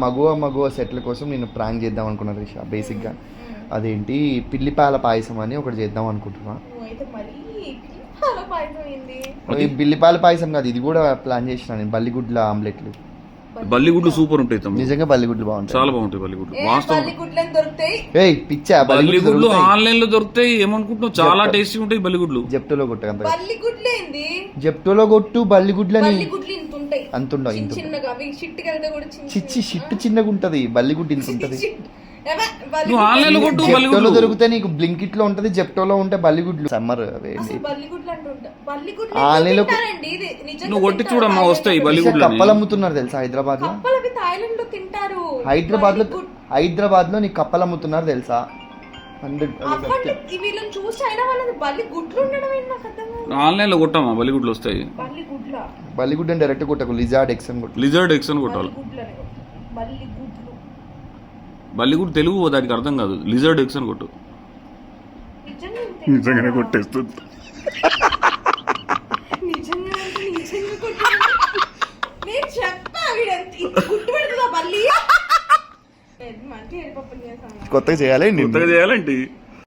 మగువ సెట్ల కోసం నేను ప్రాంక్ చేద్దాం అనుకున్నాను రిషా బేసిక్గా. అదేంటి పిల్లిపాల పాయసం అని ఒకటి చేద్దాం అనుకుంటున్నా. పిల్లిపాల పాయసం కాదు, ఇది కూడా ప్లాన్ చేసిన నేను. బల్లిగుడ్ల ఆమ్లెట్లు. బల్లిగుడ్లు సూపర్ ఉంటాయి నిజంగా. బల్లిగుడ్లు బాగుంటాయి, చాలా బాగుంటాయి బల్లిగుడ్లు. పిచ్చా బల్లిగుడ్లు ఆన్లైన్ లో దొరుకుతాయి. ఏమనుకుంటున్నావు, చాలా టేస్టీ ఉంటాయి బల్లిగుడ్లు. జెప్టోలో కొట్టు, జెప్టోలో కొట్టు. బల్లిగుడ్లని అంతుండవు, చిచ్చి షిట్ చిన్నగా ఉంటది. బల్లిగుడ్డు ఇంత ఉంటది. జెప్టోలో దొరికితే నీకు బ్లింకిట్ లో ఉంటది, జెప్టోలో ఉంటే బల్లిగుడ్లు. సమ్మర్ నువ్వు కొట్టి చూడమ్మా, వస్తాయి బల్లిగుడ్లు. కప్పలు అమ్ముతున్నారు తెలుసా హైదరాబాద్ లో. హైదరాబాద్ లో నీకు కప్పలు అమ్ముతున్నారు తెలుసా. ఆన్లైన్ లో కొట్టామా బల్లిగుడ్లు వస్తాయి. బల్లిగుడ్డు అని డైరెక్ట్ కొట్టకు, లిజార్డ్ ఎక్స్ అని కొట్టు. లిజార్డ్ ఎక్స్ అని కొట్టాలి. బల్లిగుడ్డు తెలుగు దానికి అర్థం కాదు. లిజర్డ్ ఎక్స్ అని కొట్టు. నిజంగానే కొట్టేస్తుంది. కొత్తగా చేయాలి, కొత్తగా చేయాలండి.